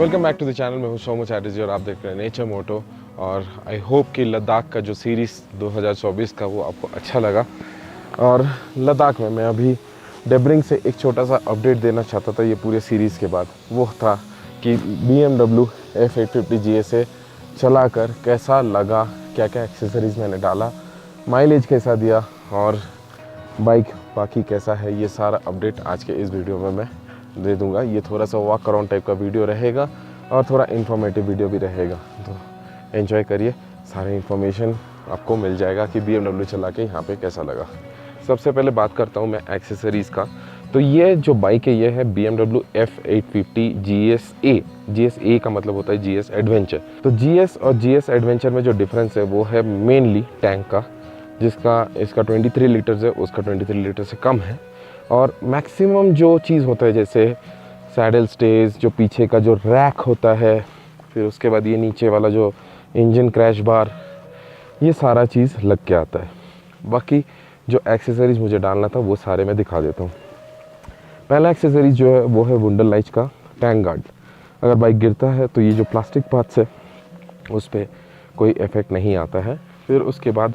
Welcome back to the channel. मैं हूं सोमू चैटर्जी और आप देख रहे हैं नेचर मोटो। और आई होप कि लद्दाख का जो सीरीज़ 2024 का वो आपको अच्छा लगा। और लद्दाख में मैं अभी डेबरिंग से एक छोटा सा अपडेट देना चाहता था ये पूरे सीरीज़ के बाद। वो था कि BMW F850 GSA चला कर कैसा लगा, क्या क्या एक्सेसरीज़ मैंने डाला, माइलेज कैसा दिया और बाइक बाकी कैसा है, ये सारा अपडेट आज के इस वीडियो में मैं दे दूंगा। ये थोड़ा सा वॉक अराउंड टाइप का वीडियो रहेगा और थोड़ा इन्फॉर्मेटिव वीडियो भी रहेगा, तो एंजॉय करिए। सारे इन्फॉर्मेशन आपको मिल जाएगा कि BMW चला के यहाँ पे कैसा लगा। सबसे पहले बात करता हूँ मैं एक्सेसरीज़ का। तो ये जो बाइक है ये है BMW F850 GSA। GSA का मतलब होता है GS एडवेंचर। तो GS और GS एडवेंचर में जो डिफरेंस है वो है मेनली टैंक का, जिसका इसका 23 लीटर्स है, उसका 23 लीटर से कम है। और मैक्सिमम जो चीज़ होता है जैसे सैडल स्टेज, जो पीछे का जो रैक होता है, फिर उसके बाद ये नीचे वाला जो इंजन क्रैश बार, ये सारा चीज़ लग के आता है। बाकी जो एक्सेसरीज़ मुझे डालना था वो सारे मैं दिखा देता हूँ। पहला एक्सेसरीज जो है वो है वुंडर लाइट्स का टैंक गार्ड। अगर बाइक गिरता है तो ये जो प्लास्टिक पार्ट्स है उस पर कोई इफ़ेक्ट नहीं आता है। फिर उसके बाद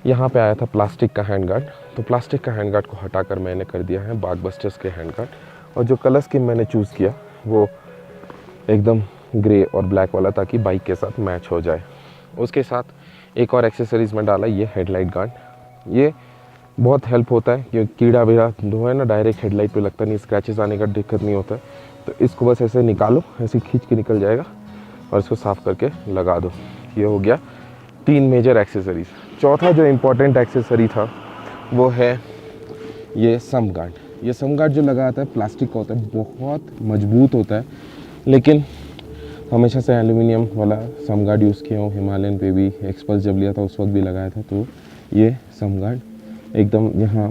यहाँ पे आया था प्लास्टिक का हैंड गार्ड। तो प्लास्टिक का हैंड गार्ड को हटाकर मैंने कर दिया है बाग बस्टर्स के हैंड गार्ड। और जो कलर स्कीम मैंने चूज़ किया वो एकदम ग्रे और ब्लैक वाला, ताकि बाइक के साथ मैच हो जाए। उसके साथ एक और एक्सेसरीज़ में डाला ये हेडलाइट गार्ड। ये बहुत हेल्प होता है क्योंकि कीड़ा वीड़ा जो है ना डायरेक्ट हेडलाइट पे लगता नहीं, स्क्रैचेस आने का दिक्कत नहीं होता है। तो इसको बस ऐसे निकालो, ऐसे खींच के निकल जाएगा और इसको साफ़ करके लगा दो। ये हो गया 3 मेजर एक्सेसरीज़। चौथा जो इम्पोर्टेंट एक्सेसरी था वो है ये सम गार्ड। ये सम गार्ड जो लगा आता है प्लास्टिक का होता है, बहुत मजबूत होता है, लेकिन हमेशा से एल्यूमिनियम वाला सम गार्ड यूज़ किया हूँ। हिमालयन पे भी एक्सपल्स जब लिया था उस वक्त भी लगाया था। तो ये सम गार्ड एकदम यहाँ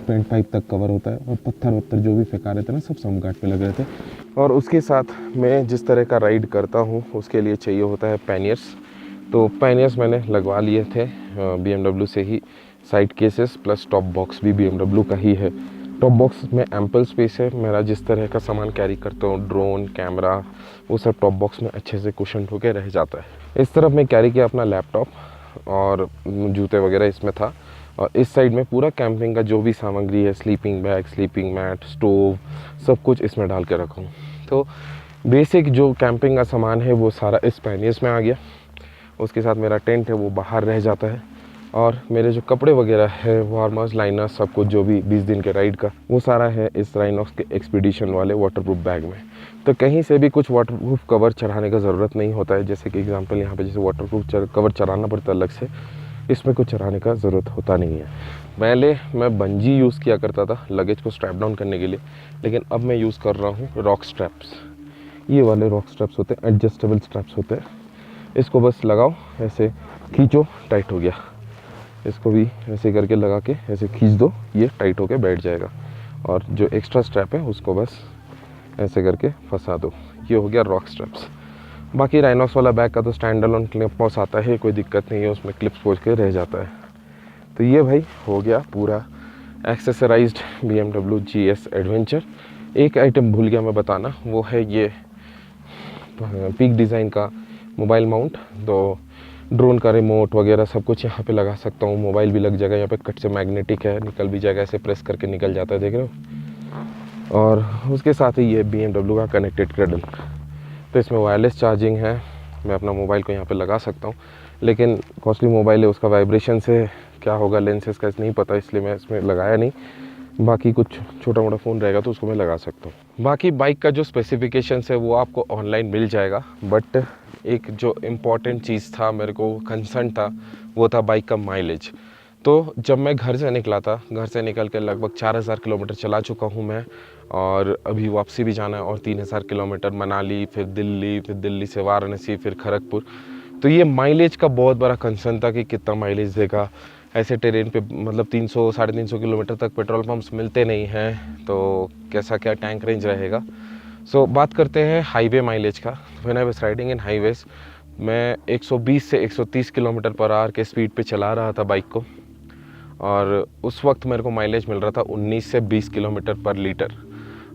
पेंट पाइप तक कवर होता है और पत्थर वत्थर जो भी फेंका रहे थे ना सब सम गार्ड पे लग रहे थे। और उसके साथ मैं जिस तरह का राइड करता हूँ उसके लिए चाहिए होता है पैनियर्स। तो पैनियर्स मैंने लगवा लिए थे BMW से ही। Side cases plus top box भी BMW का ही है। टॉप बॉक्स में एम्पल स्पेस है। मेरा जिस तरह का सामान कैरी करता हूँ, ड्रोन, कैमरा, वो सब टॉप बॉक्स में अच्छे से कुशन होकर रह जाता है। इस तरफ मैं कैरी किया अपना लैपटॉप और जूते वगैरह इसमें था। और इस साइड में पूरा कैंपिंग का जो भी सामग्री है, sleeping bag, sleeping mat, stove, सब कुछ इसमें डाल के रखा हूँ। तो बेसिक जो कैंपिंग का सामान है वो सारा इस पैनियर्स में आ गया। उसके साथ मेरा टेंट है वो बाहर रह जाता है। और मेरे जो कपड़े वगैरह है, वार्मर्स, लाइनर्स, सब कुछ जो भी 20 दिन के राइड का, वो सारा है इस राइनॉक्स के एक्सपीडिशन वाले वाटरप्रूफ बैग में। तो कहीं से भी कुछ वाटरप्रूफ कवर चढ़ाने का ज़रूरत नहीं होता है। जैसे कि एग्जांपल यहाँ पे जैसे वाटरप्रूफ कवर चढ़ाना पड़ता है अलग से, इसमें कुछ चढ़ाने का ज़रूरत होता नहीं है। पहले मैं बंजी यूज़ किया करता था लगेज को स्ट्रैप डाउन करने के लिए, लेकिन अब मैं यूज़ कर रहा हूँ रॉक स्ट्रैप्स। ये वाले रॉक स्ट्रैप्स होते हैं, एडजस्टेबल स्ट्रैप्स होते हैं। इसको बस लगाओ, ऐसे खींचो, टाइट हो गया। इसको भी ऐसे करके लगा के ऐसे खींच दो, ये टाइट होके बैठ जाएगा। और जो एक्स्ट्रा स्ट्रैप है उसको बस ऐसे करके फंसा दो। ये हो गया रॉक स्ट्रैप्स। बाकी राइनॉक्स वाला बैग का तो स्टैंड अलोन क्लिप पॉस आता है, कोई दिक्कत नहीं है, उसमें क्लिप्स पोंछ के रह जाता है। तो ये भाई हो गया पूरा एक्सेसराइज्ड BMW GS एडवेंचर। एक आइटम भूल गया मैं बताना, वो है ये पीक डिज़ाइन का मोबाइल माउंट। तो ड्रोन का रिमोट वगैरह सब कुछ यहाँ पे लगा सकता हूँ। मोबाइल भी लग जाएगा, यहाँ पे कट से मैग्नेटिक है, निकल भी जाएगा, ऐसे प्रेस करके निकल जाता है, देख रहे हो। और उसके साथ ही ये BMW का कनेक्टेड क्रैडल। तो इसमें वायरलेस चार्जिंग है, मैं अपना मोबाइल को यहाँ पे लगा सकता हूँ। लेकिन कॉस्टली मोबाइल है, उसका वाइब्रेशन से क्या होगा लेंसेज का नहीं पता, इसलिए मैं इसमें लगाया नहीं। बाकी कुछ छोटा मोटा फ़ोन रहेगा तो उसको मैं लगा सकता हूँ। बाकी बाइक का जो स्पेसिफिकेशंस है वो आपको ऑनलाइन मिल जाएगा। बट एक जो इम्पॉर्टेंट चीज़ था, मेरे को कंसर्न था, वो था बाइक का माइलेज। तो जब मैं घर से निकला था, घर से निकल के लगभग 4000 किलोमीटर चला चुका हूँ मैं। और अभी वापसी भी जाना है और 3000 किलोमीटर, मनाली, फिर दिल्ली से वाराणसी, फिर खड़गपुर। तो ये माइलेज का बहुत बड़ा कंसर्न था कि कितना माइलेज देगा। ऐसे टेरेन पे मतलब 300 350 किलोमीटर तक पेट्रोल पंप्स मिलते नहीं हैं, तो कैसा क्या टैंक रेंज रहेगा। सो बात करते हैं हाईवे माइलेज का। When I was riding in highways, मैं 120 से 130 किलोमीटर पर आवर के स्पीड पे चला रहा था बाइक को। और उस वक्त मेरे को माइलेज मिल रहा था 19 से 20 किलोमीटर पर लीटर।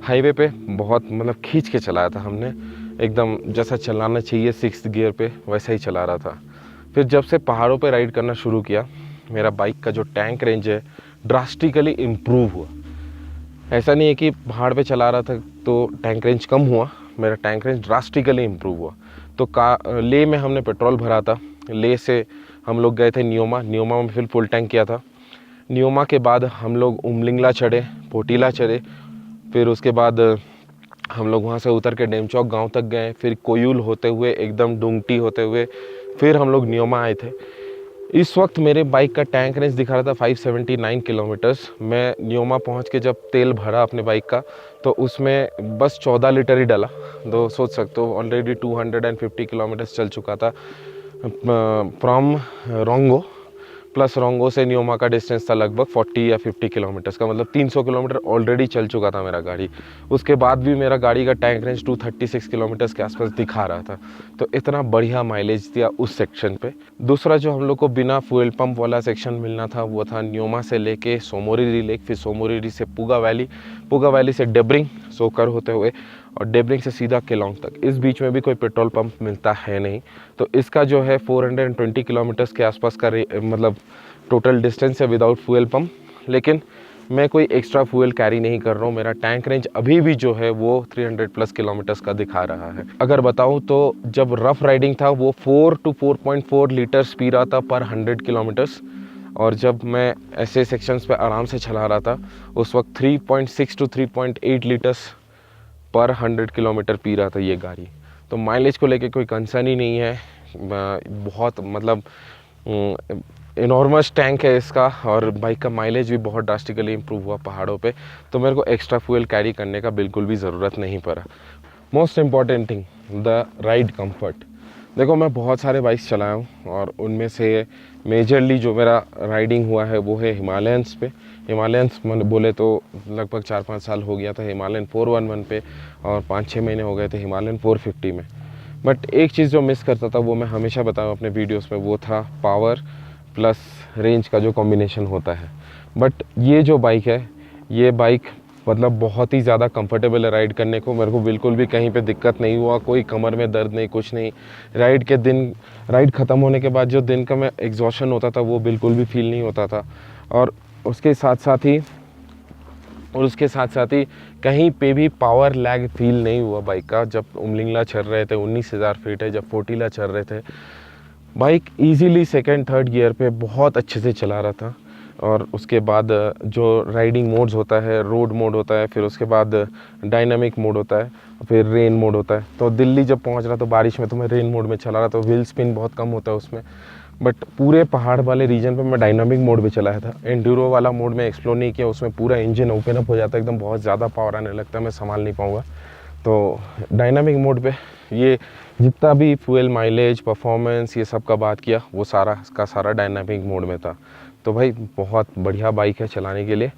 हाईवे पे बहुत मतलब खींच के चलाया था हमने। एकदम जैसा चलाना चाहिए 6th गियर पे वैसा ही चला रहा था। फिर जब से पहाड़ों पे राइड करना शुरू किया, मेरा बाइक का जो टैंक रेंज है ड्रास्टिकली इम्प्रूव हुआ। ऐसा नहीं है कि पहाड़ पे चला रहा था तो टैंक रेंज कम हुआ, मेरा टैंक रेंज ड्रास्टिकली इम्प्रूव हुआ। तो ले में हमने पेट्रोल भरा था, ले से हम लोग गए थे न्योमा में फिर फुल टैंक किया था। न्योमा के बाद हम लोग उमलिंगला चढ़े, पोटीला चढ़े, फिर उसके बाद हम लोग वहाँ से उतर के डेमचौक गांव तक गए, फिर कोयूल होते हुए एकदम डुंगटी होते हुए फिर हम लोग न्योमा आए थे। इस वक्त मेरे बाइक का टैंक रेंज दिखा रहा था 579 किलोमीटर्स। मैं न्योमा पहुँच के जब तेल भरा अपने बाइक का तो उसमें बस 14 लीटर ही डला। तो सोच सकते हो ऑलरेडी 250 किलोमीटर्स चल चुका था। फ्रॉम रोंगो प्लस रोंगो से न्योमा का डिस्टेंस था लगभग 40 या 50 किलोमीटर्स का, मतलब 300 किलोमीटर ऑलरेडी चल चुका था मेरा गाड़ी। उसके बाद भी मेरा गाड़ी का टैंक रेंज 236 किलोमीटर्स के आसपास दिखा रहा था। तो इतना बढ़िया माइलेज दिया उस सेक्शन पे। दूसरा जो हम लोग को बिना फ्यूल पंप वाला सेक्शन मिलना था वो था न्योमा से लेके सोमोरिरी लेक, फिर सोमोरिरी से पुगा वैली से डेब्रिंग सोकर होते हुए और डेब्रिंग से सीधा केलोंग तक। इस बीच में भी कोई पेट्रोल पंप मिलता है नहीं। तो इसका जो है 420 किलोमीटर्स के आसपास का मतलब टोटल डिस्टेंस है विदाउट फ्यूल पंप। लेकिन मैं कोई एक्स्ट्रा फ्यूल कैरी नहीं कर रहा हूँ। मेरा टैंक रेंज अभी भी जो है वो 300 प्लस किलोमीटर्स का दिखा रहा है। अगर बताऊँ तो जब रफ राइडिंग था वो 4 to 4.4 लीटर्स पी रहा था पर 100 किलोमीटर्स, और जब मैं ऐसे सेक्शंस पे आराम से चला रहा था उस वक्त 3.6 to 3.8 लीटर्स पर 100 किलोमीटर पी रहा था ये गाड़ी। तो माइलेज को लेके कोई कंसर्न ही नहीं है। बहुत मतलब इनॉर्मस टैंक है इसका, और बाइक का माइलेज भी बहुत ड्रास्टिकली इम्प्रूव हुआ पहाड़ों पे। तो मेरे को एक्स्ट्रा फ्यूल कैरी करने का बिल्कुल भी ज़रूरत नहीं पड़ा। Most important thing the ride comfort. देखो मैं बहुत सारे बाइक्स चलाया हूँ और उनमें से मेजरली जो मेरा राइडिंग हुआ है वो है हिमालयंस पे। हिमालयंस बोले तो लगभग 4-5 साल हो गया था हिमालयन 411 पे, और 5-6 महीने हो गए थे हिमालयन 450 में। बट एक चीज़ जो मिस करता था वो मैं हमेशा बताऊँ अपने वीडियोस में, वो था पावर प्लस रेंज का जो कॉम्बिनेशन होता है। बट ये जो बाइक है ये बाइक मतलब बहुत ही ज़्यादा कंफर्टेबल है राइड करने को। मेरे को बिल्कुल भी कहीं पे दिक्कत नहीं हुआ, कोई कमर में दर्द नहीं, कुछ नहीं। राइड ख़त्म होने के बाद जो दिन का मैं एग्जॉशन होता था वो बिल्कुल भी फील नहीं होता था। और उसके साथ साथ ही कहीं पे भी पावर लैग फील नहीं हुआ बाइक का। जब उमलिंगला चल रहे थे 19,000 फीट है, जब फोटीला चल रहे थे, bike easily 2nd 3rd gear पे बहुत अच्छे से चला रहा था। और उसके बाद जो राइडिंग मोड्स होता है, रोड मोड होता है, फिर उसके बाद डायनामिक मोड होता है, फिर रेन मोड होता है। तो दिल्ली जब पहुंच रहा तो बारिश में तो मैं रेन मोड में चला रहा था, व्हील स्पिन बहुत कम होता है उसमें। बट पूरे पहाड़ वाले रीजन पे मैं डायनामिक मोड पे चलाया था। एंड्यूरो वाला मोड में एक्सप्लोर नहीं किया, उसमें पूरा इंजन ओपन अप हो जाता है, एकदम बहुत ज़्यादा पावर आने लगता है, मैं संभाल नहीं पाऊँगा। तो डायनामिक मोड पे ये जितना भी फ्यूल माइलेज परफॉर्मेंस ये सब का बात किया वो सारा का सारा डायनामिक मोड में था। तो भाई बहुत बढ़िया बाइक है चलाने के लिए।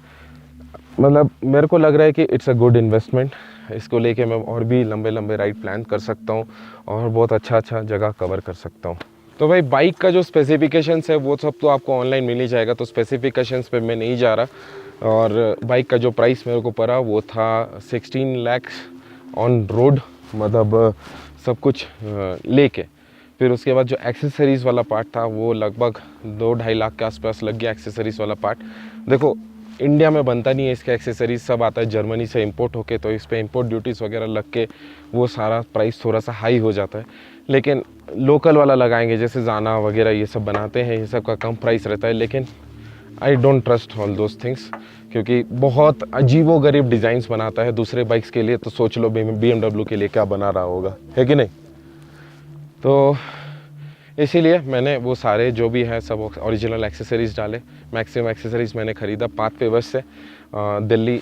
मतलब मेरे को लग रहा है कि इट्स अ गुड इन्वेस्टमेंट। इसको लेके मैं और भी लंबे लंबे राइड प्लान कर सकता हूँ और बहुत अच्छा जगह कवर कर सकता हूँ। तो भाई बाइक का जो स्पेसिफिकेशंस है वो सब तो आपको ऑनलाइन मिल ही जाएगा, तो स्पेसिफिकेशंस पे मैं नहीं जा रहा। और बाइक का जो प्राइस मेरे को पड़ा वो था 16 लाख ऑन रोड, मतलब सब कुछ लेके। फिर उसके बाद जो एक्सेसरीज़ वाला पार्ट था वो लगभग 2-2.5 लाख के आसपास लग गया एक्सेसरीज़ वाला पार्ट। देखो इंडिया में बनता नहीं है इसका एक्सेसरीज, सब आता है जर्मनी से इंपोर्ट होके, तो इस पर इंपोर्ट ड्यूटीज़ वगैरह लग के वो सारा प्राइस थोड़ा सा हाई हो जाता है। लेकिन लोकल वाला लगाएंगे जैसे जाना वगैरह ये सब बनाते हैं, ये सब का कम प्राइस रहता है। लेकिन I don't trust all those things, क्योंकि बहुत अजीबो गरीब डिज़ाइंस बनाता है दूसरे बाइक्स के लिए। तो सोच लो BMW के लिए क्या बना रहा होगा, है कि नहीं। तो इसीलिए मैंने वो सारे जो भी है सब ओरिजिनल एक्सेसरीज़ डाले। मैक्सिमम एक्सेसरीज़ मैंने ख़रीदा पाथ पेवर्स से। दिल्ली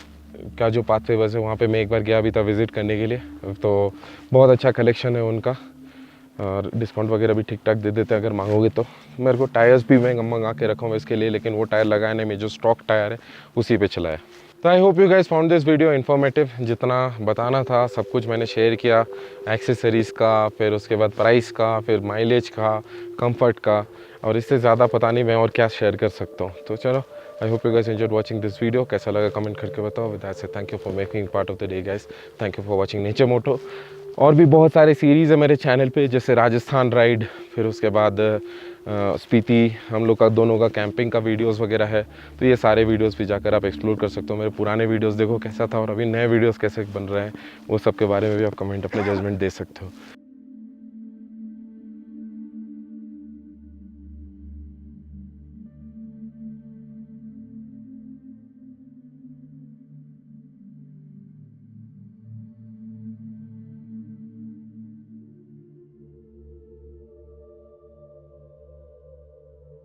का जो पाथ पेवर्स है वहाँ पे मैं एक बार गया भी था विज़िट करने के लिए, तो बहुत अच्छा कलेक्शन है उनका, और डिस्काउंट वगैरह भी ठीक ठाक दे देते हैं अगर मांगोगे तो। मेरे को टायर्स भी मैं मंगा के रखा हूँ इसके लिए, लेकिन वो टायर लगाया नहीं, मैं जो स्टॉक टायर है उसी पे चलाया। तो आई hope you guys found this video informative. जितना बताना था सब कुछ मैंने शेयर किया, एक्सेसरीज़ का, फिर उसके बाद प्राइस का, फिर माइलेज का, कंफर्ट का, और इससे ज़्यादा पता नहीं मैं और क्या शेयर कर सकता हूँ। तो चलो, I hope you guys enjoyed watching this video. कैसा लगा कमेंट करके बताओ। With that said thank you for making part of the day guys. Thank you for watching Nature Moto. और भी बहुत सारे सीरीज़ है मेरे चैनल पे, जैसे राजस्थान राइड, फिर उसके बाद स्पीति, हम लोग का दोनों का कैंपिंग का वीडियोस वगैरह है। तो ये सारे वीडियोस भी जाकर आप एक्सप्लोर कर सकते हो। मेरे पुराने वीडियोस देखो कैसा था और अभी नए वीडियोस कैसे बन रहे हैं, वो सब के बारे में भी आप कमेंट अपने जजमेंट दे सकते हो।